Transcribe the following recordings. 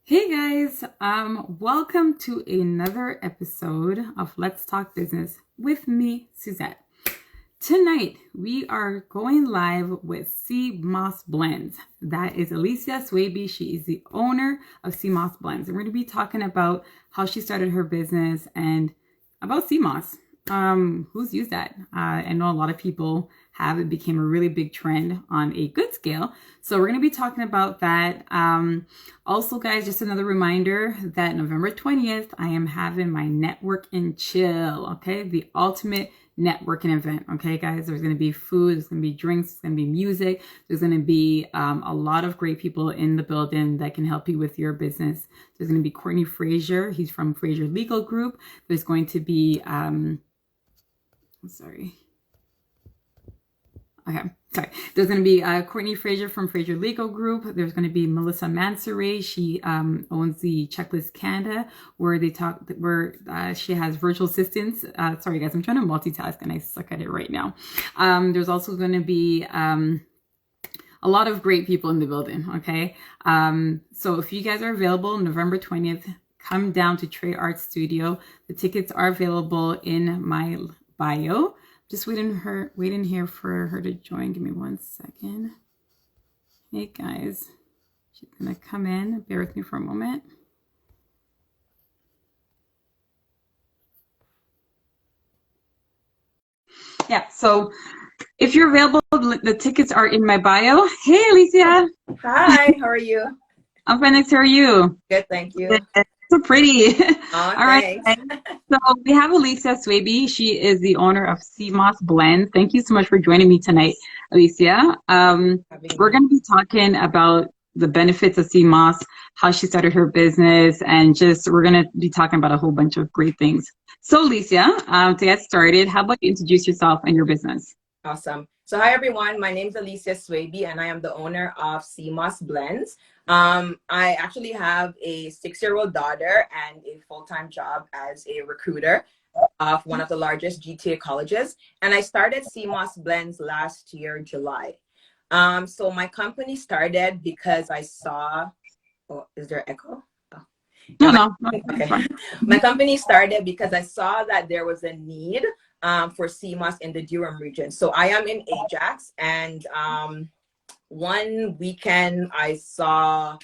Hey guys, welcome to another episode of Let's Talk Business with me, Suzette. Tonight, we are going live with Seamoss Blend. That is Alecia Swaby. She is the owner of Seamoss Blends. And we're going to be talking about how she started her business and about Seamoss. Who's used that? I know a lot of people have. It became a really big trend on a good scale. So we're going to be talking about that. Also, guys, just another reminder that November 20th, I am having my Network and Chill, okay? The ultimate networking event, okay, guys? There's going to be food, there's going to be drinks, there's going to be music, there's going to be a lot of great people in the building that can help you with your business. There's going to be Courtney Frazier, he's from Frazier Legal Group. There's going to be, There's going to be Courtney Frazier from Frazier Legal Group. There's going to be Melissa Mansoray. She owns the Checklist Canada, where she has virtual assistants. Sorry, guys, I'm trying to multitask and I suck at it right now. There's also going to be a lot of great people in the building. Okay, so if you guys are available, November 20th, come down to Trey Art Studio. The tickets are available in my bio. Just waiting here for her to join. Give me 1 second. Hey guys, she's gonna come in. Bear with me for a moment. Yeah, so if you're available, the tickets are in my bio. Hey, Alecia. Hi, how are you? I'm fine, thanks. How are you? Good, thank you. So pretty. Oh, All right. thanks. So we have Alecia Swaby. She is the owner of Seamoss Blend. Thank you so much for joining me tonight, Alecia. We're going to be talking about the benefits of Seamoss, how she started her business, and we're going to be talking about a whole bunch of great things. So Alecia, to get started, how about you introduce yourself and your business? Awesome. So hi everyone, my name is Alecia Swaby and I am the owner of Seamoss Blends. I actually have a 6-year-old daughter and a full-time job as a recruiter of one of the largest GTA colleges. And I started Seamoss Blends last year, July. So my company started because I saw, oh, is there echo? Oh. Yeah, No. okay. My company started because I saw that there was a need for Seamoss in the Durham region. So I am in Ajax, and one weekend I saw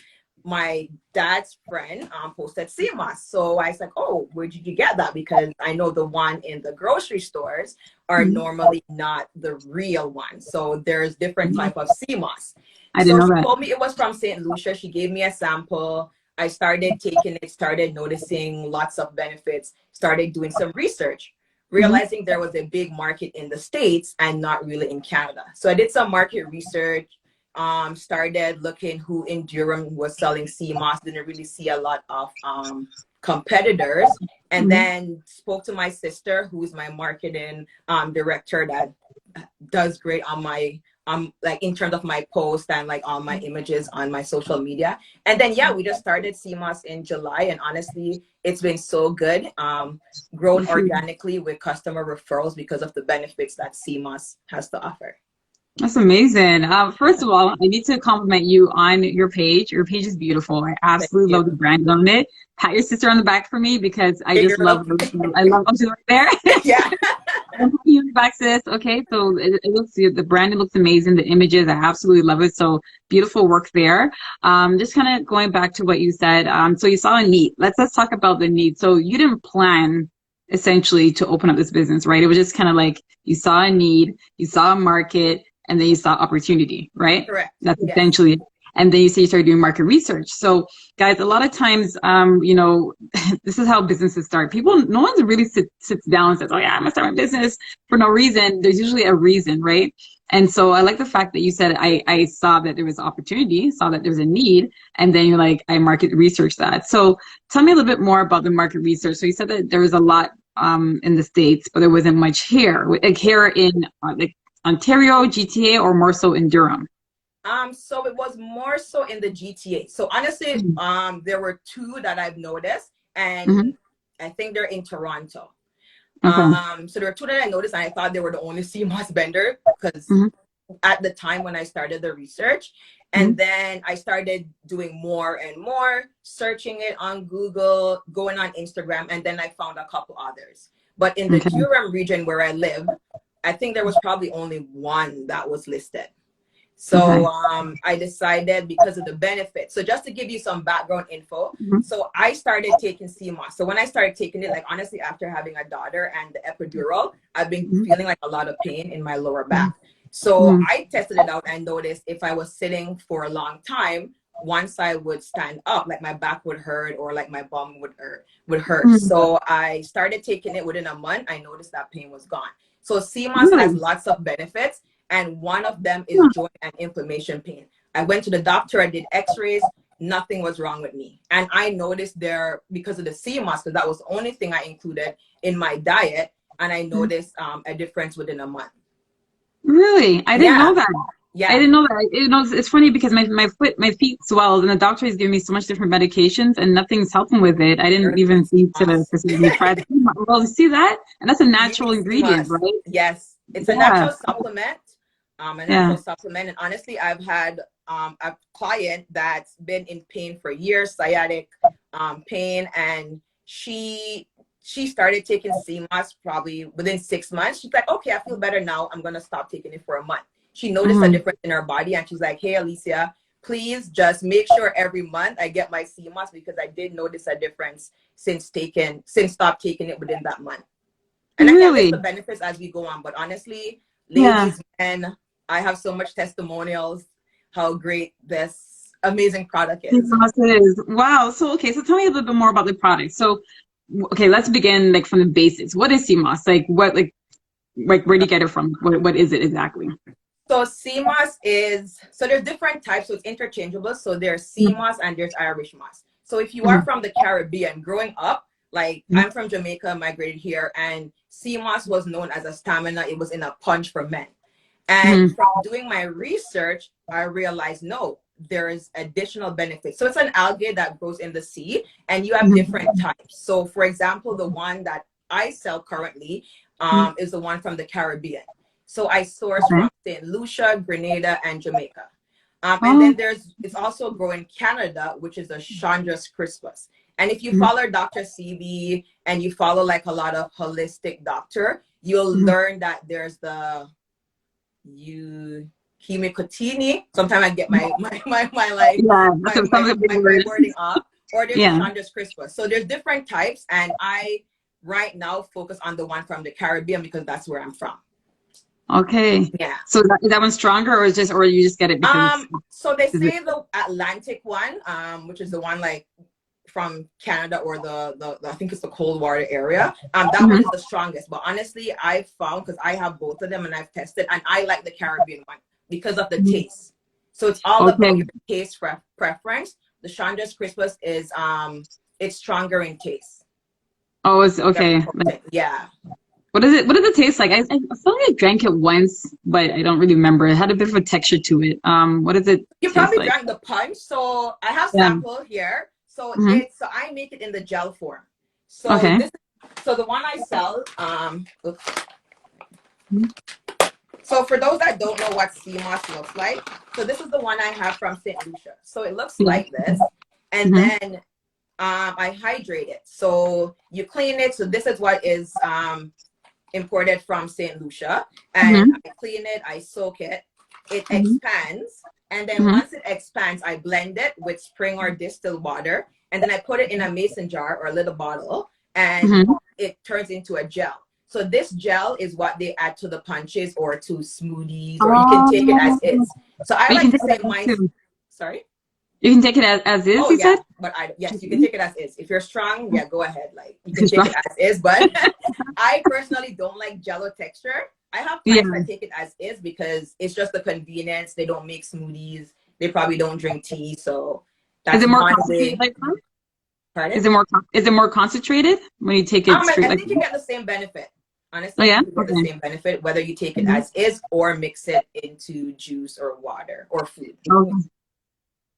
my dad's friend posted Seamoss. So I was like, oh, where did you get that? Because I know the one in the grocery stores are normally not the real one. So there's different type of Seamoss. I didn't So know she that. told me it was from St. Lucia. She gave me a sample. I started taking it, started noticing lots of benefits, started doing some research, realizing there was a big market in the States and not really in Canada. So I did some market research, started looking who in Durham was selling Seamoss, didn't really see a lot of competitors, and then spoke to my sister, who's my marketing director that does great on my like in terms of my post and like all my images on my social media. And then yeah, we just started Seamoss in July, and honestly it's been so good, grown organically with customer referrals because of the benefits that Seamoss has to offer. That's amazing. First of all, I need to compliment you on your page. Your page is beautiful. I absolutely love the brand on it. Pat your sister on the back for me because I just love I love she's right there. Yeah. I'm putting you on the back, sis. Okay, so it looks, the brand looks amazing. The images, I absolutely love it. So beautiful work there. Just kind of going back to what you said. So you saw a need. Let's talk about the need. So you didn't plan essentially to open up this business, right? It was just kind of like you saw a need, you saw a market, and then you saw opportunity, right? Correct. That's essentially it. And then you say you started doing market research. So guys, a lot of times, this is how businesses start. No one really sits down and says, oh yeah, I'm gonna start my business for no reason. There's usually a reason, right? And so I like the fact that you said, I saw that there was opportunity, saw that there was a need, and then you're like, I market research that. So tell me a little bit more about the market research. So you said that there was a lot in the States, but there wasn't much here. Like here in like Ontario, GTA, or more so in Durham? So it was more so in the GTA. So honestly, there were two that I've noticed, and I think they're in Toronto. So there were two that I noticed, and I thought they were the only CMOS vendor because at the time when I started the research. And then I started doing more and more, searching it on Google, going on Instagram, and then I found a couple others. But in the Durham region where I live, I think there was probably only one that was listed. So I decided because of the benefits. So just to give you some background info, so I started taking Seamoss. So when I started taking it, like honestly, after having a daughter and the epidural, I've been feeling like a lot of pain in my lower back. So I tested it out and noticed if I was sitting for a long time, one side would stand up, like my back would hurt or like my bum would hurt. So I started taking it within a month. I noticed that pain was gone. So Seamoss has lots of benefits. And one of them is joint and inflammation pain. I went to the doctor, I did x-rays, nothing was wrong with me. And I noticed there, because of the Seamoss, because that was the only thing I included in my diet, and I noticed a difference within a month. Really? I didn't know that. Yeah. I didn't know that. You know, it's funny because my feet swelled, and the doctor is giving me so much different medications, and nothing's helping with it. I didn't even think to try the Seamoss. Well, see that? And that's a natural ingredient, right? Yes. It's a natural supplement. A natural supplement. And honestly, I've had a client that's been in pain for years, sciatic pain, and she started taking Seamoss probably within 6 months. She's like, okay, I feel better now. I'm gonna stop taking it for a month. She noticed a difference in her body, and she's like, hey, Alecia, please just make sure every month I get my Seamoss, because I did notice a difference since stop taking it within that month. And I can list the benefits as we go on, but honestly, ladies, men, I have so much testimonials how great this amazing product is. It is. Wow. So, okay. So tell me a little bit more about the product. So, okay, let's begin like from the basics. What is Seamoss? Like where do you get it from? What is it exactly? So Seamoss so there's different types, so it's interchangeable. So there's Seamoss and there's Irish moss. So if you are from the Caribbean, growing up, like I'm from Jamaica, migrated here, and Seamoss was known as a stamina. It was in a punch for men. And from doing my research, I realized, no, there is additional benefits. So it's an algae that grows in the sea, and you have different types. So for example, the one that I sell currently is the one from the Caribbean. So I source from St. Lucia, Grenada, and Jamaica. And then it's also grown in Canada, which is the Chondrus crispus. And if you follow Dr. CB and you follow like a lot of holistic doctor, you'll learn that there's the Chemicotini. Sometimes I get my wording off. Or there's Chondrus crispus. So there's different types, and I right now focus on the one from the Caribbean because that's where I'm from. Okay. Yeah. So is that one stronger, or you just get it because so they say the Atlantic one, which is the one like from Canada or the I think it's the cold water area. That one is the strongest. But honestly, I found, because I have both of them and I've tested, and I like the Caribbean one because of the taste. So it's all about your taste preference. The Chondrus crispus is it's stronger in taste. Oh, it's okay. Yeah. What does it taste like? I feel like I drank it once, but I don't really remember. It had a bit of a texture to it. What does it You taste probably like? drank the punch. So I have sample here. So so I make it in the gel form. So so the one I sell, so for those that don't know what Seamoss looks like, so this is the one I have from St. Lucia. So it looks like this, and then I hydrate it. So you clean it. So this is what is imported from St. Lucia, and I clean it, I soak it, it expands, and then once it expands, I blend it with spring or distilled water, and then I put it in a mason jar or a little bottle, and it turns into a gel. So this gel is what they add to the punches or to smoothies, or you can take it as is. So I like to say mine. Sorry? You can take it as is, you said? But yes, you can take it as is. If you're strong, go ahead. Like, you can take it as is, but I personally don't like jello texture. I have clients that take it as is because it's just the convenience. They don't make smoothies. They probably don't drink tea. So that's one way. Pardon? Is it more concentrated when you take it straight? I think you get the same benefit. Honestly, you get the same benefit whether you take it as is or mix it into juice or water or food.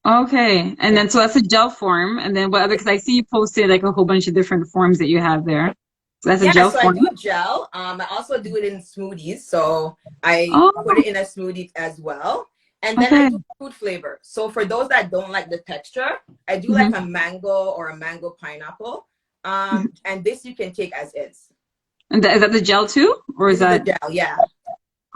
Okay, and then so that's a gel form, and then what other? Because I see you posted like a whole bunch of different forms that you have there. So that's a Yeah, gel so I form. do gel. I also do it in smoothies. So I put Oh, it in a smoothie as well. And then I okay. do fruit flavor. So for those that don't like the texture, I do like Hmm. a mango or a mango pineapple. And this you can take as is. And is that the gel too, or is This is the that gel, yeah.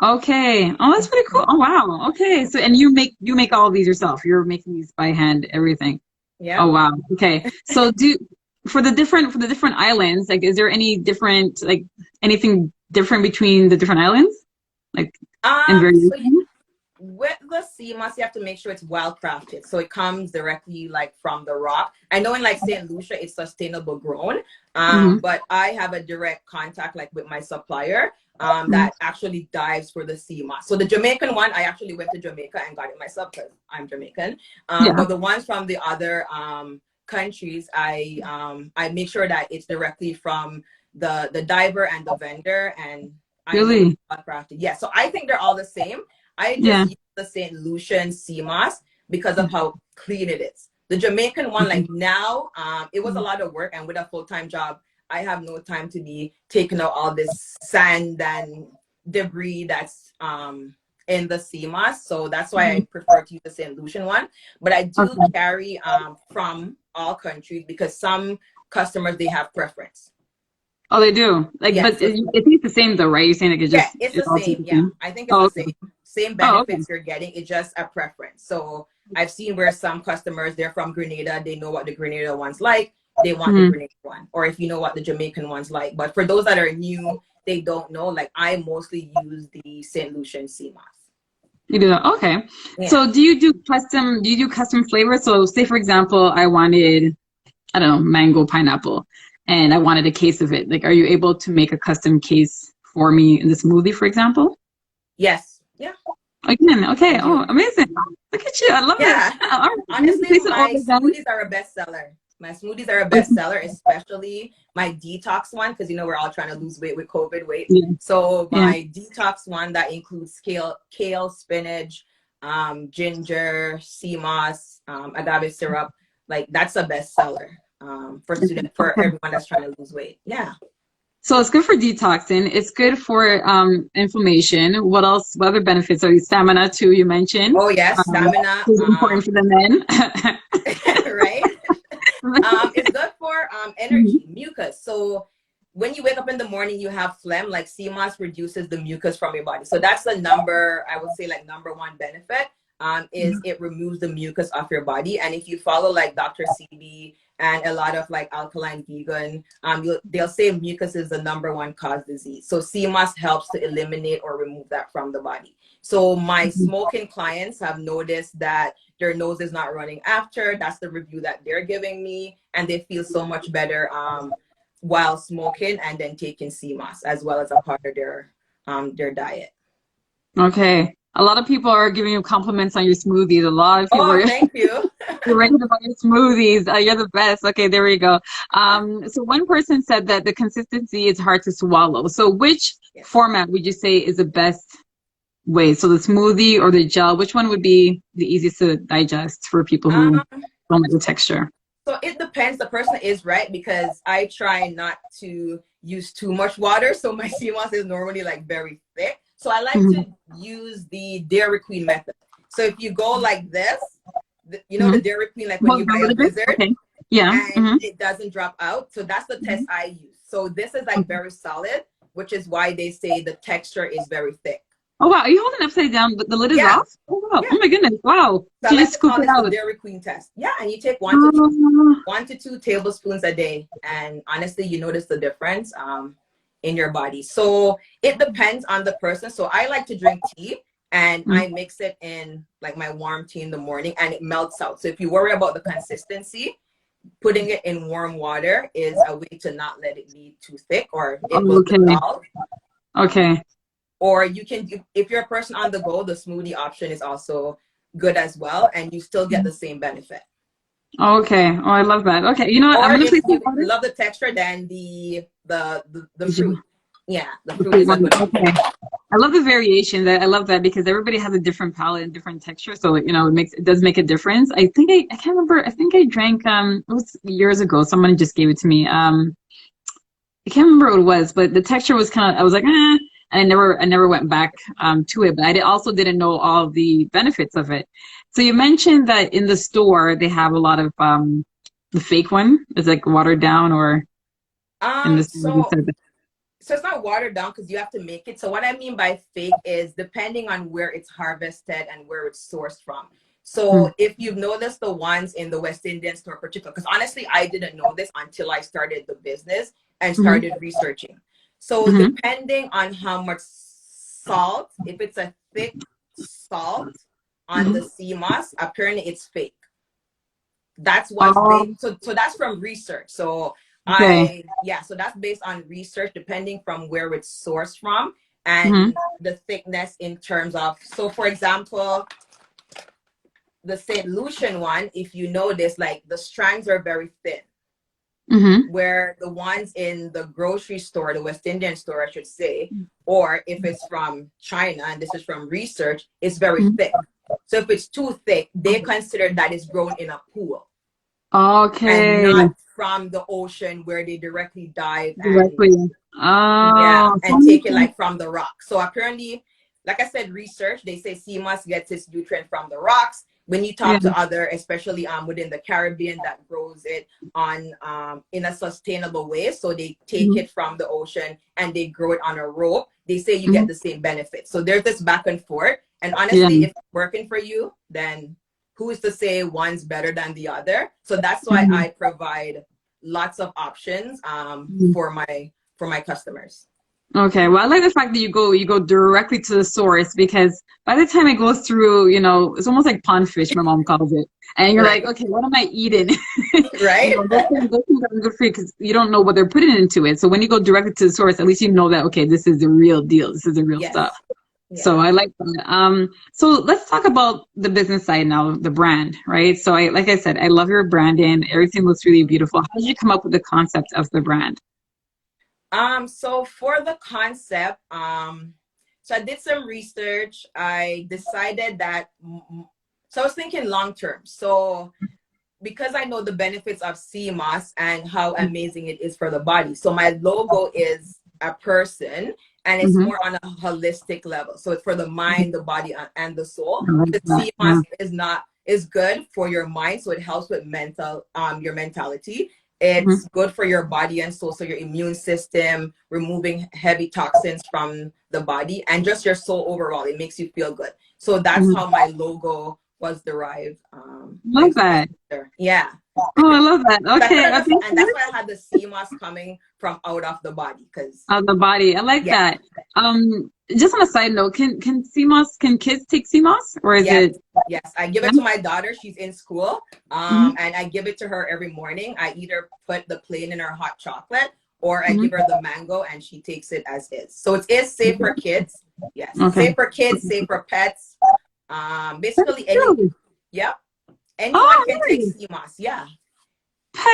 okay? Oh, that's pretty cool. Oh, wow. Okay, so and you make all these yourself. You're making these by hand, everything. Yeah. Oh, wow. Okay, so for the different islands, like, is there any different like anything different between the different islands, like in So variation? with the Seamoss, you have to make sure it's well crafted. So it comes directly like from the rock. I know in like St. Lucia, it's sustainable grown. Hmm. But I have a direct contact like with my supplier Hmm. that actually dives for the Seamoss. So the Jamaican one, I actually went to Jamaica and got it myself because I'm Jamaican. Yeah. But the ones from the other countries, I make sure that it's directly from the diver and the vendor, and I know it's Really? well crafted. Yeah, so I think they're all the same. I just Yeah. use the St. Lucian Seamoss because of how clean it is. The Jamaican one, like now, it was a lot of work, and with a full-time job, I have no time to be taking out all this sand and debris that's in the Seamoss. So that's why I Mhm. prefer to use the St. Lucian one. But I do Okay. carry from all countries because some customers they have preference. Oh, they do. Like, Yeah, but so it's the same though, right? You're saying like it yeah, just it's it the all tastes same. the Yeah, same. I think it's Oh, the okay. same Oh, okay. benefits you're getting. It's just a preference. So I've seen where some customers they're from Grenada, they know what the Grenada one's like. They want the Hmm. Grenada one, or if you know what the Jamaican one's like. But for those that are new, they don't know. Like I mostly use the Saint Lucian sea moss. You do that. Okay. Yeah. So do you do custom flavors? So say for example, I wanted, I don't know, mango pineapple and I wanted a case of it. Like, are you able to make a custom case for me in the smoothie, for example? Yes. Yeah. Again, I okay. Oh, do. amazing. Look at you. I love it. Yeah. All right. You have to Honestly, place an my order then. smoothies are a bestseller. My smoothies are a bestseller, especially my detox one, because you know we're all trying to lose weight with COVID weight. Yeah. So Yeah. my detox one that includes kale, spinach, ginger, sea moss, agave syrup. Like that's a bestseller for Okay. everyone that's trying to lose weight. Yeah. So it's good for detoxing. It's good for inflammation. What else? What other benefits are you? Stamina too, you mentioned. Oh yes, stamina. Is important for the men. Right. It's good for Mhm. energy, mucus. So when you wake up in the morning, you have phlegm. Like CMOS reduces the mucus from your body. So that's the number I would say like number one benefit. Is it removes the mucus off your body. And if you follow like Dr. CB and a lot of like alkaline vegan, they'll say mucus is the number one cause disease. So CMOS helps to eliminate or remove that from the body. So my smoking clients have noticed that their nose is not running after. That's the review that they're giving me, and they feel so much better while smoking and then taking CMOS as well as a part of their diet. Okay. A lot of people are giving you compliments on your smoothies. A lot of people Oh, are thank you. you're raving about your smoothies. You're the best. Okay, there we go. So one person said that the consistency is hard to swallow. So which Yes. format would you say is the best way? So the smoothie or the gel, which one would be the easiest to digest for people who Um, don't like the texture? so it depends. The person is right because I try not to use too much water. So my CMOS is normally like very thick. So I like Hmm. to use the Dairy Queen method. So if you go like this, you know Hmm. the Dairy Queen, like when Hold you it down buy a a little bit. blizzard Okay. Yeah. and it doesn't drop out. So that's the test I use. So this is like very solid, which is why they say the texture is very thick. Oh wow, are you holding it upside down? The lid is Yeah, off? Oh wow. yeah. Oh my goodness. Wow. So I So you like just to scoop call it this the out. Dairy Queen test. Yeah, and you take Oh, 1 to 2 tablespoons a day, and honestly, you notice the difference in your body. So it depends on the person. So I like to drink tea, and mm, I mix it in like my warm tea in the morning, and it melts out. So if you worry about the consistency, putting it in warm water is a way to not let it be too thick, or it will okay. dissolve. Okay. Or you can, if you're a person on the go, the smoothie option is also good as well, and you still get the same benefit. Okay. Oh, I love that. Okay. You know what? I'm Or gonna if place you some water. love the texture, then the Did fruit. you- Yeah, the the fruit fruit is a one. good Okay. option. I love the variation. That I love that because everybody has a different palate and different texture. So it does make a difference. I can't remember. I think I drank it was years ago. Someone just gave it to me. I can't remember what it was, but the texture was kind of, I was like, and I never went back to it. But also didn't know all the benefits of it. So you mentioned that in the store they have a lot of the fake one is like watered down, or in this. So it's not watered down because you have to make it. So what I mean by fake is depending on where it's harvested and where it's sourced from. So if you've noticed the ones in the West Indian store particular, because honestly, I didn't know this until I started the business and started researching. So depending on how much salt, if it's a thick salt on the Seamoss, apparently it's fake. That's what's so that's from research. So so that's based on research, depending from where it's sourced from and the thickness in terms of, so for example, the St. Lucian one, if you notice, like the strands are very thin, where the ones in the grocery store, the West Indian store, I should say, or if it's from China, and this is from research, it's very thick. So if it's too thick, they consider that it's grown in a pool. Okay. And not from the ocean where they directly dive and take it like from the rock. So apparently, like I said, research, they say Seamoss gets its nutrient from the rocks. When you talk to other, especially within the Caribbean that grows it on in a sustainable way, so they take it from the ocean and they grow it on a rope, they say you get the same benefit. So there's this back and forth. And honestly, if it's working for you, then who is to say one's better than the other? So that's why I provide lots of options for my customers. Okay, well, I like the fact that you go directly to the source, because by the time it goes through, it's almost like pond fish, my mom calls it, and you're like, okay, what am I eating? Right. Those things are good for you because you don't know what they're putting into it. So when you go directly to the source, at least you know that, okay, this is the real deal. This is the real stuff. Yeah. So I like that. So let's talk about the business side now, the brand, right? So like I said, I love your branding. Everything looks really beautiful. How did you come up with the concept of the brand? So for the concept, so I did some research. I decided that, so I was thinking long term. So because I know the benefits of Seamoss and how amazing it is for the body. So my logo is a person, and it's more on a holistic level. So it's for the mind, the body, and the soul. The Seamoss is good for your mind, so it helps with your mentality. It's good for your body and soul, so your immune system, removing heavy toxins from the body, and just your soul overall. It makes you feel good. So that's how my logo was derived. Love that. Yeah. Oh, I love that. Okay. And that's why I had the Seamoss coming from out of the body, because out of the body. I like that. Just on a side note, can kids take Seamoss, or is it? Yes, I give it to my daughter. She's in school, and I give it to her every morning. I either put the plain in her hot chocolate, or I give her the mango, and she takes it as is. So it is safe for kids. Yes, safe for kids, safe for pets. Basically, anyone can take Seamoss. Yeah.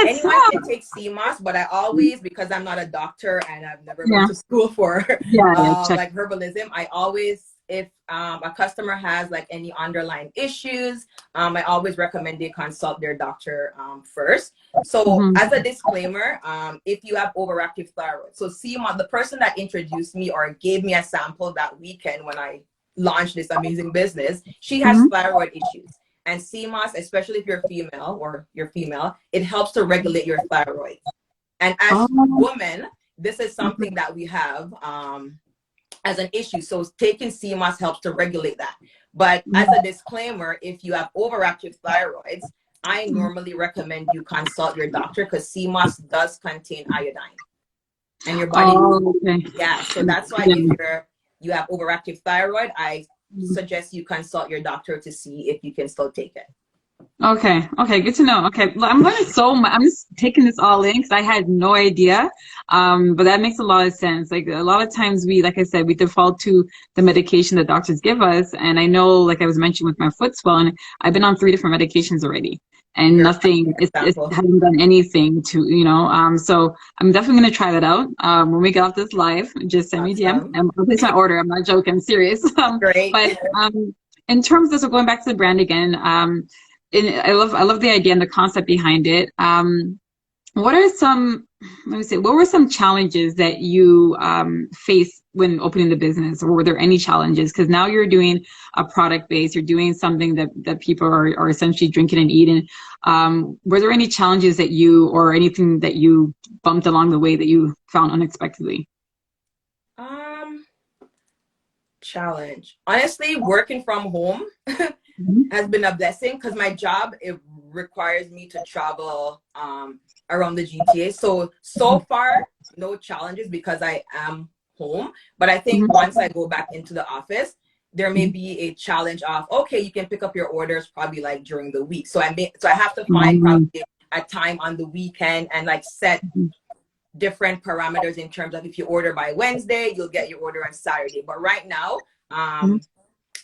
Anyone can take Seamoss, but I always, because I'm not a doctor and I've never been to school for like herbalism, I always, if a customer has like any underlying issues, I always recommend they consult their doctor first. So as a disclaimer, if you have overactive thyroid, so Seamoss, the person that introduced me or gave me a sample that weekend when I launched this amazing business, she has thyroid issues. And Seamoss, especially if you're female, it helps to regulate your thyroid. And as women, this is something that we have as an issue. So taking Seamoss helps to regulate that. But as a disclaimer, if you have overactive thyroids, I normally recommend you consult your doctor, because Seamoss does contain iodine. And your body, so that's why if you have overactive thyroid, I suggest you consult your doctor to see if you can still take it. Okay, good to know. Okay, well, I'm learning so much. I'm just taking this all in because I had no idea. But that makes a lot of sense. Like a lot of times like I said, we default to the medication that doctors give us. And I know, like I was mentioning with my foot swelling, I've been on 3 different medications already, and nothing, it hasn't done anything to, so I'm definitely going to try that out. When we get off this live, just send me DM. I'll place my order. I'm not joking. I'm serious. Great. But in terms of, so going back to the brand again, I love the idea and the concept behind it. What are some let me say, what were some challenges that you faced when opening the business, or were there any challenges? Because now you're doing a product base, you're doing something that people are essentially drinking and eating. Were there any challenges that you, or anything that you bumped along the way that you found unexpectedly? Um, Challenge. Honestly, working from home Mhm. has been a blessing because my job, it requires me to travel around the GTA. So far, no challenges because I am home. But I think Mhm. once I go back into the office, there may Mhm. be a challenge of, okay, you can pick up your orders probably like during the week. So I have to find Mhm. probably a time on the weekend and like set different parameters in terms of if you order by Wednesday, you'll get your order on Saturday. But right now, Mhm.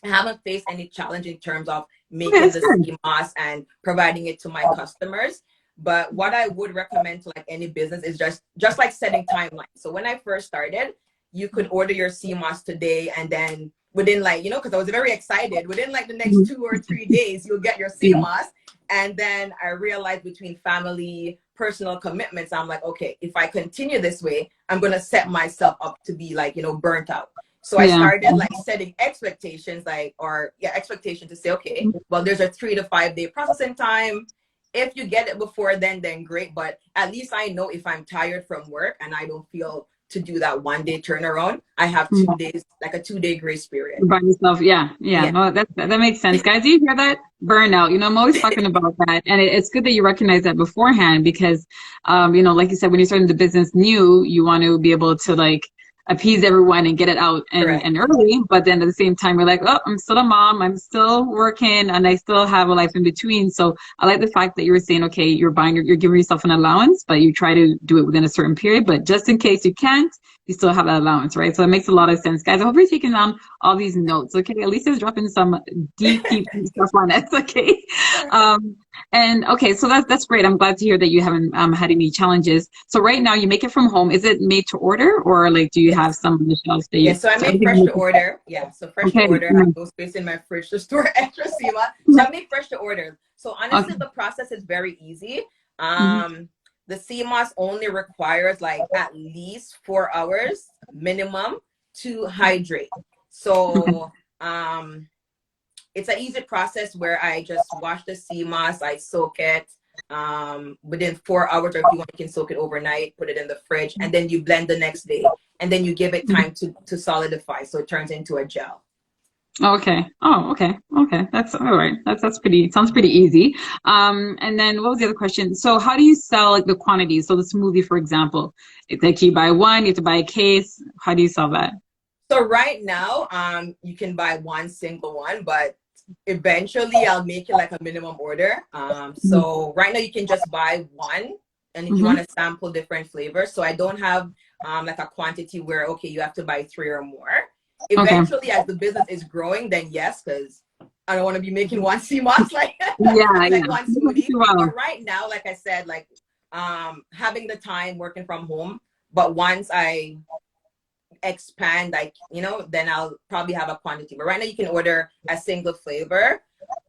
I haven't faced any challenge in terms of Okay, making that's the good. CMOS and providing it to my customers. But what I would recommend to like any business is just like setting timelines. So when I first started, you could order your CMOS today, and then within like, because I was very excited, within like the next Mhm. 2 or 3 days, you'll get your Yeah. CMOS. And then I realized between family, personal commitments, I'm like, okay, if I continue this way, I'm gonna set myself up to be like, burnt out. So I Yeah. started like setting expectations, expectation to say, okay, well, there's a 3 to 5 day processing time. If you get it before then great. But at least I know if I'm tired from work and I don't feel to do that 1 day turnaround, I have Mhm. 2 days, like a 2 day grace period. By yourself, yeah, yeah. Yeah, No, that makes sense, guys. Do you hear that? Burnout. I'm always talking about that, and it's good that you recognize that beforehand because, like you said, when you're starting the business new, you want to be able to like appease everyone and get it out correct. and early. But then at the same time, you're like, oh, I'm still a mom, I'm still working, and I still have a life in between. So I like the fact that you were saying, okay, you're giving yourself an allowance, but you try to do it within a certain period. But just in case you can't, you still have that allowance, right? So it makes a lot of sense, guys. I hope you're taking down all these notes. Okay, Alicia's dropping some deep stuff on us. Okay, um, and okay, so that's great. I'm glad to hear that you haven't had any challenges. So right now, you make it from home. Is it made to order, or like do you have Yes. some on the shelves that Yes, you? so I So made everything fresh you to order. Yeah, so fresh to make. Okay. order. I have no space in my fridge to store extra SEMA. So I made fresh to order. So honestly, Okay. the process is very easy. Mhm. The CMOS only requires like at least 4 hours minimum to hydrate. Okay. So it's an easy process where I just wash the CMOS, I soak it within 4 hours, or if you want, you can soak it overnight, put it in the fridge, and then you blend the next day, and then you give it time to solidify, so it turns into a gel. Okay. Oh, okay. Okay. That's all right. That's pretty, sounds pretty easy. And then what was the other question? So how do you sell like the quantities? So the smoothie, for example, it's like you buy one, you have to buy a case. How do you sell that? So right now, you can buy one single one, but eventually I'll make it like a minimum order. So right now you can just buy one, and if you want Mm-hmm. to sample different flavors. So I don't have like a quantity where, okay, you have to buy 3 or more. Okay. Eventually, as the business is growing, then yes, because I don't want to be making one CMOS like Yeah, like yeah. one smoothie. Wow. But right now, like I said, like having the time working from home, but once I expand, like, then I'll probably have a quantity. But right now you can order a single flavor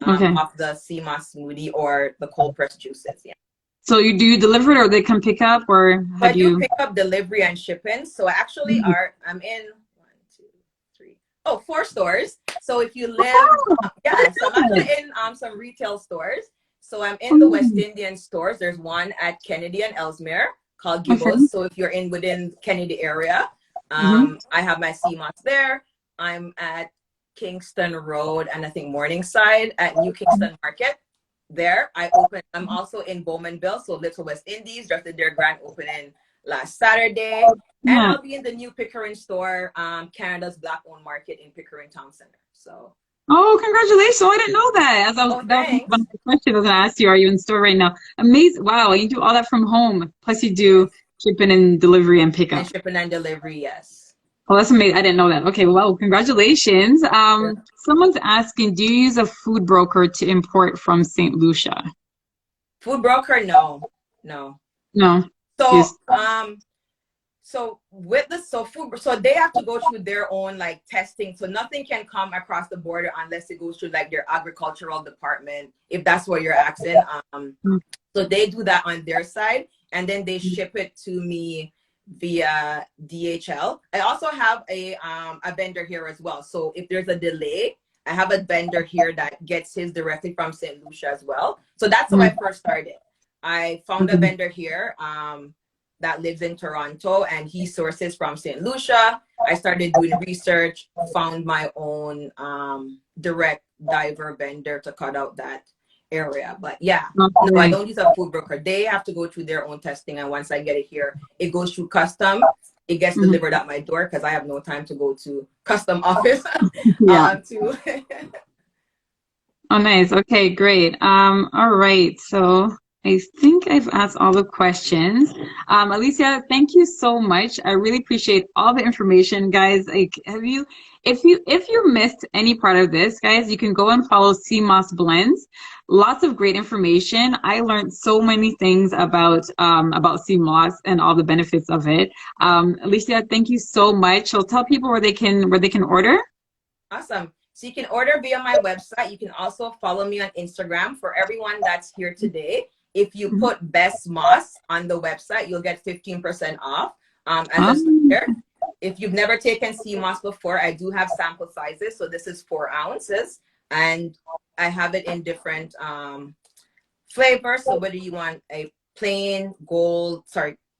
Okay. of the Seamoss smoothie or the cold pressed juices. Yeah. So you do you deliver it or they come pick up or So how I do do you? pick up, delivery, and shipping. So I actually I'm in one, two, three, 4 stores. So if you live, yeah, so I'm actually in some retail stores. So I'm in the West Oh, Indian stores. There's one at Kennedy and Ellesmere called okay. Gibbo's. So if you're in within Kennedy area, Mm-hmm. I have my CMOS there. I'm at Kingston Road and I think Morningside at New Kingston Market. There, I'm also in Bowmanville, so Little West Indies just did their grand opening last Saturday. And Yeah. I'll be in the new Pickering store, Canada's Black-owned market in Pickering Town Center. So, Oh, congratulations. Oh, I didn't know that. oh, That was one thanks. of the questions I was gonna ask you. Are you in store right now? Amazing. Wow, you do all that from home. Plus you do Yes. shipping and delivery and And pickup. shipping and delivery, yes. Oh, that's amazing. I didn't know that. Okay, well, congratulations. Yeah. Someone's asking, do you use a food broker to import from St. Lucia? Food broker, no. No. No. So, Just so they have to go through their own like testing. So nothing can come across the border unless it goes through like their agricultural department, if that's what you're asking. So they do that on their side. and then they ship it to me via DHL. I also have a vendor here as well. So if there's a delay, I have a vendor here that gets his directly from St. Lucia as well. So that's how I first started. I found a vendor here that lives in Toronto, and he sources from St. Lucia. I started doing research, found my own direct diver vendor to cut out that area. But yeah, no, I don't use a food broker. They have to go through their own testing, and once I get it here, it goes through custom. It gets delivered at my door because I have no time to go to custom office. Oh, nice. Okay, great. All right. So I think I've asked all the questions. Alecia, thank you so much. I really appreciate all the information, guys. Like, if you missed any part of this, guys, you can go and follow Seamoss Blends. Lots of great information. I learned so many things about Seamoss and all the benefits of it. Alecia, thank you so much. So tell people where they can order. Awesome. So you can order via my website. You can also follow me on Instagram. For everyone that's here today, if you put Best Moss on the website, you'll get 15% off as a starter. If you've never taken Seamoss before, I do have sample sizes. So this is 4 ounces, and I have it in different flavors. So whether you want a plain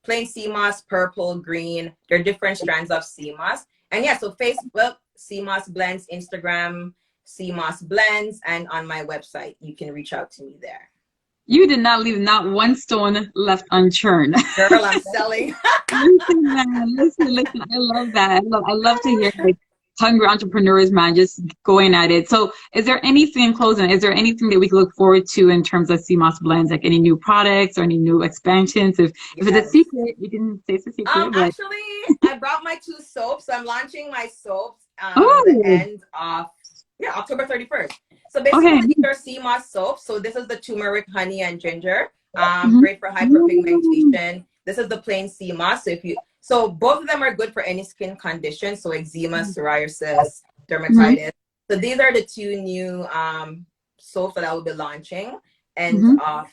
Seamoss, purple, green, there are different strands of Seamoss. And yeah, so Facebook, Seamoss Blends, Instagram, Seamoss Blends, and on my website, you can reach out to me there. You did not leave not one stone left unturned. Girl, I'm selling. Listen, man, listen. I love that. I love to hear like hungry entrepreneurs, man, just going at it. So is there anything in closing? Is there anything that we can look forward to in terms of Seamoss Blends, like any new products or any new expansions? If it's a secret, you can say it's a secret. Actually, I brought my 2 soaps. I'm launching my soaps the end of October 31st. So basically, these are Seamoss soaps. So this is the turmeric, honey, and ginger. Great for hyperpigmentation. This is the plain Seamoss. So both of them are good for any skin condition. So eczema, psoriasis, dermatitis. So these are the 2 new soaps that I will be launching end of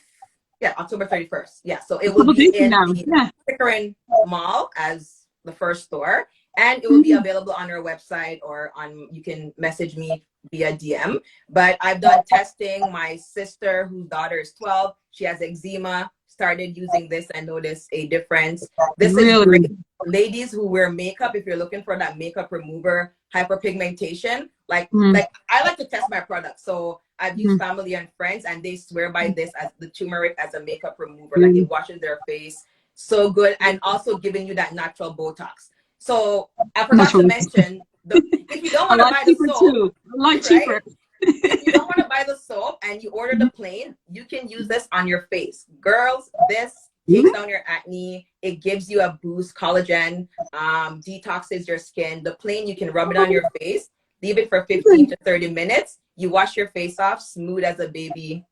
October 31st. Yeah, so it will be in the Pickering Mall as the first store, and it will be available on our website, or you can message me via DM. But I've done testing. My sister, whose daughter is 12, she has eczema, started using this and noticed a difference. This is great. Ladies who wear makeup, if you're looking for that makeup remover, hyperpigmentation, like I like to test my products. So I've used family and friends, and they swear by this as the turmeric as a makeup remover. Like, it washes their face so good, and also giving you that natural Botox. So I forgot to mention, if you don't want to buy the soap, a lot cheaper. If you don't want to buy the soap and you order the plain, you can use this on your face. Girls, this takes down your acne. It gives you a boost, collagen, detoxes your skin. The plain, you can rub it on your face, leave it for 15 to 30 minutes. You wash your face off, smooth as a baby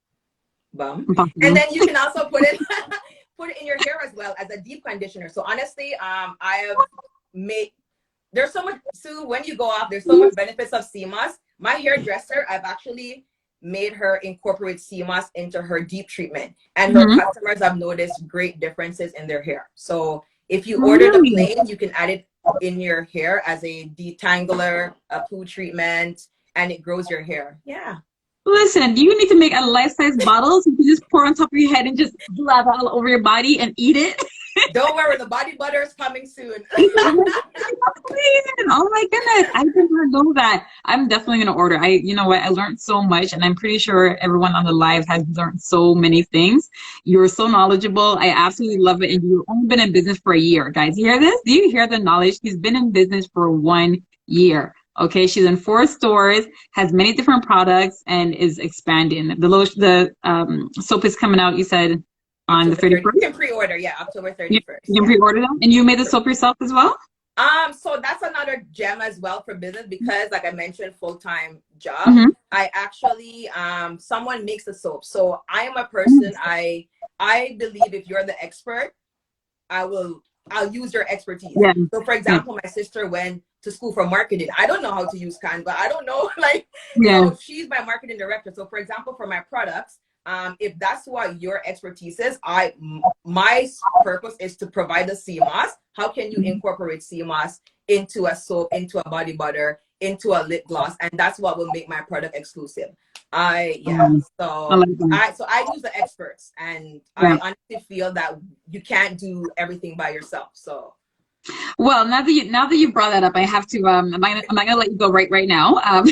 bum. And then you can also put it in your hair as well as a deep conditioner. So honestly, I have made, there's so much, Sue, when you go off, there's so much benefits of Seamoss. My hairdresser, I've actually made her incorporate Seamoss into her deep treatment, and her customers have noticed great differences in their hair. So if you order the plain, you can add it in your hair as a detangler, a poo treatment, and it grows your hair. Yeah. Listen, you need to make a life-size bottle so you can just pour on top of your head and just lather all over your body and eat it. Don't worry, the body butter is coming soon. Oh my goodness, I did not know that. I'm definitely gonna order. You know what? I learned so much, and I'm pretty sure everyone on the live has learned so many things. You're so knowledgeable. I absolutely love it, and you've only been in business for a year, guys. You hear this? Do you hear the knowledge? She's been in business for 1 year. Okay, she's in 4 stores, has many different products, and is expanding. The soap is coming out, you said, on the 31st? You can pre-order, October 31st. You can pre-order them? And you made the soap yourself as well? So that's another gem as well for business, because like I mentioned, full-time job. I actually, someone makes the soap. So I am a person, I believe if you're the expert, I'll use your expertise. Yeah. So for example, my sister went to school for marketing. I don't know how to use Canva. I don't know, like, you know, she's my marketing director. So for example, for my products, if that's what your expertise is, my purpose is to provide the Seamoss. How can you incorporate Seamoss into a soap, into a body butter, into a lip gloss? And that's what will make my product exclusive. I like that. So I use the experts, and Yeah. I honestly feel that you can't do everything by yourself. So Well, now that you brought that up, I have to I'm not gonna let you go right now.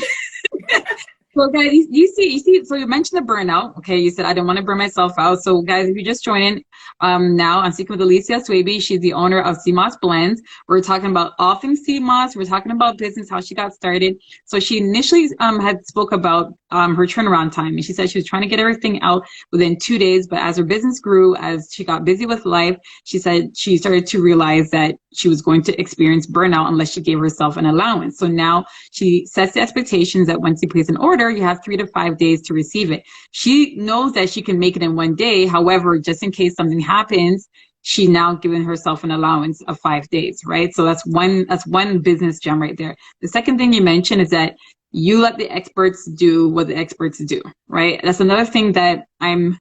So guys, you see, so you mentioned the burnout. Okay, you said I don't want to burn myself out. So guys, if you just join in now, I'm speaking with Alecia Swaby. She's the owner of Seamoss Blend. We're talking about all things Seamoss. We're talking about business, how she got started. So she initially had spoke about her turnaround time, and she said she was trying to get everything out within 2 days. But as her business grew, as she got busy with life, she said she started to realize that she was going to experience burnout unless she gave herself an allowance. So now she sets the expectations that once you place an order, you have 3 to 5 days to receive it. She knows that she can make it in 1 day. However, just in case something happens, she now given herself an allowance of 5 days, right? So that's one business gem right there. The second thing you mentioned is that you let the experts do what the experts do, right? That's another thing that I don't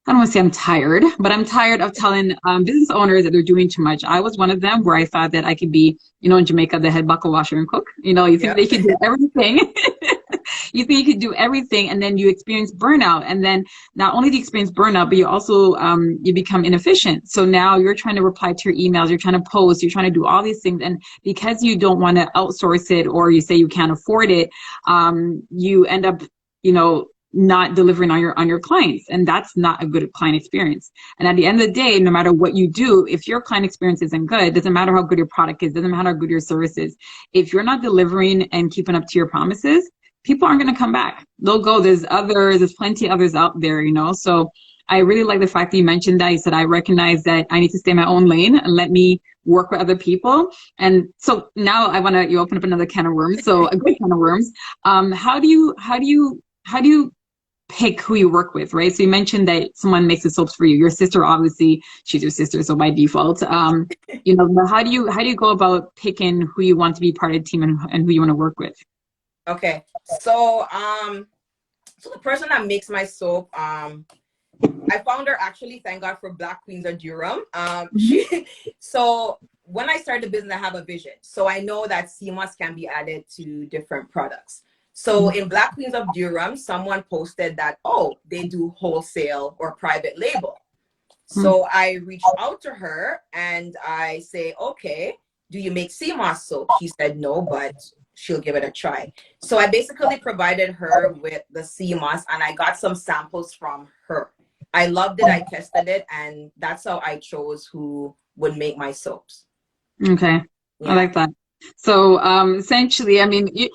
want to say I'm tired, but I'm tired of telling business owners that they're doing too much. I was one of them where I thought that I could be, in Jamaica, the head buckle washer and cook. You think they could do everything. You think you could do everything, and then you experience burnout. And then not only do you experience burnout, but you also you become inefficient. So now you're trying to reply to your emails, you're trying to post, you're trying to do all these things. And because you don't want to outsource it, or you say you can't afford it, you end up, not delivering on your clients, and that's not a good client experience. And at the end of the day, no matter what you do, if your client experience isn't good, it doesn't matter how good your product is, doesn't matter how good your service is. If you're not delivering and keeping up to your promises, people aren't going to come back. They'll go. There's plenty of others out there, So I really like the fact that you mentioned that. You said, I recognize that I need to stay in my own lane and let me work with other people. And so now you open up another can of worms. So a good can of worms. How do you pick who you work with, right? So you mentioned that someone makes the soaps for you. Your sister, obviously, she's your sister, so by default, but how do you go about picking who you want to be part of the team and who you want to work with? Okay, so so the person that makes my soap, I found her actually, thank God for Black Queens of Durham. So when I started the business, I have a vision. So I know that Seamoss can be added to different products. So in Black Queens of Durham, someone posted that, they do wholesale or private label. So I reached out to her and I say, okay, do you make Seamoss soap? She said no, but she'll give it a try. So I basically provided her with the Seamoss, and I got some samples from her. I loved it, I tested it, and that's how I chose who would make my soaps. Okay, yeah. I like that. So essentially, I mean, you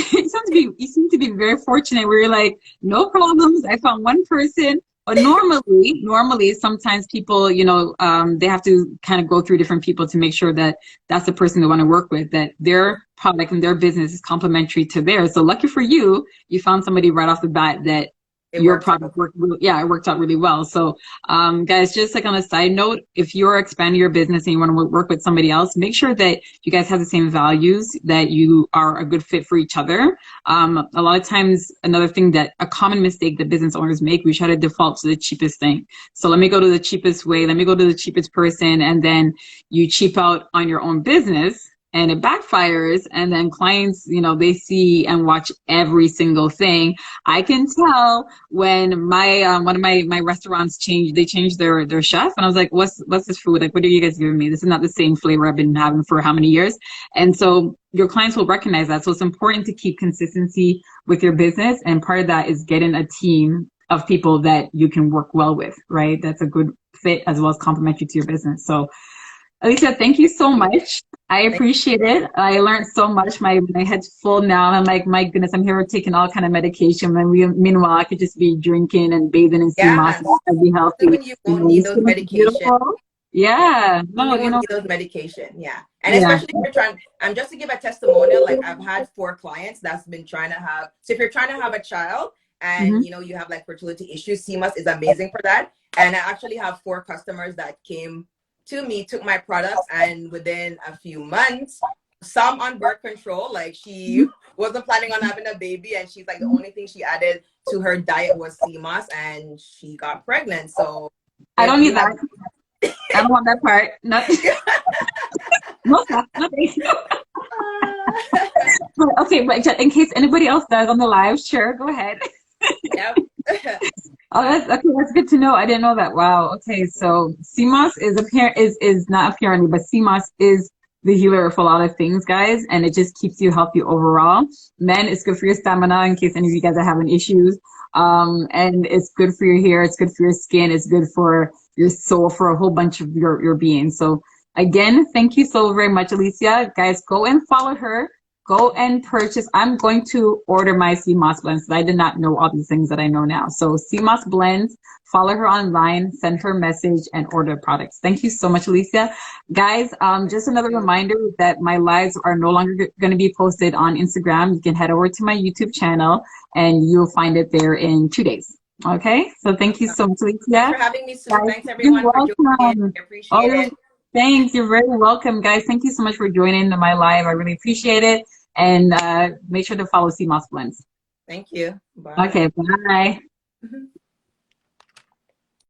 seem to be very fortunate where you're like, no problems. I found one person. But normally, sometimes people, they have to kind of go through different people to make sure that that's the person they want to work with, that their product and their business is complementary to theirs. So lucky for you, you found somebody right off the bat that your product worked out really well. So guys, just like on a side note, if you're expanding your business and you want to work with somebody else, make sure that you guys have the same values, that you are a good fit for each other. A lot of times, another thing that a common mistake that business owners make, we try to default to the cheapest thing. So let me go to the cheapest way, let me go to the cheapest person, and then you cheap out on your own business. And it backfires, and then clients, they see and watch every single thing. I can tell when my one of my restaurants changed their chef, and I was like, what's this food? Like, what are you guys giving me? This is not the same flavor I've been having for how many years? And so your clients will recognize that. So it's important to keep consistency with your business, and part of that is getting a team of people that you can work well with, right? That's a good fit as well as complementary to your business. So Alecia, thank you so much. I appreciate it. I learned so much. My head's full now. I'm like, my goodness, I'm here taking all kind of medication. And meanwhile, I could just be drinking and bathing in Seamoss and be healthy. When you won't need those medications. Yeah. No, you need those medication. Yeah. And especially if you're trying, just to give a testimonial, like I've had 4 clients that's been trying to have, so if you're trying to have a child and you have like fertility issues, Seamoss is amazing for that. And I actually have 4 customers that came to me, took my products, and within a few months, some on birth control, like she wasn't planning on having a baby, and she's like the only thing she added to her diet was Seamoss, and she got pregnant. So I if don't you need have that. I don't want that part. No, no, no, thank you. Okay, but in case anybody else does on the live, sure, go ahead. Yep. Oh, that's okay. That's good to know. I didn't know that. Wow. Okay, so CMOS is not apparently, but CMOS is the healer for a lot of things, guys, and it just keeps you healthy overall. Men, it's good for your stamina in case any of you guys are having issues. And it's good for your hair. It's good for your skin. It's good for your soul, for a whole bunch of your being. So again, thank you so very much, Alecia. Guys, go and follow her. Go and purchase. I'm going to order my Seamoss blends. I did not know all these things that I know now. So Seamoss blends, follow her online, send her a message, and order products. Thank you so much, Alecia. Guys, just another reminder that my lives are no longer going to be posted on Instagram. You can head over to my YouTube channel and you'll find it there in 2 days. Okay, so thank you so much, Alecia. Thanks for having me, Sue. Guys, Thanks everyone for joining in. I appreciate it. Thanks. You're very welcome, guys. Thank you so much for joining my live. I really appreciate it. And make sure to follow Seamoss Blends. Thank you. Bye. Okay, bye.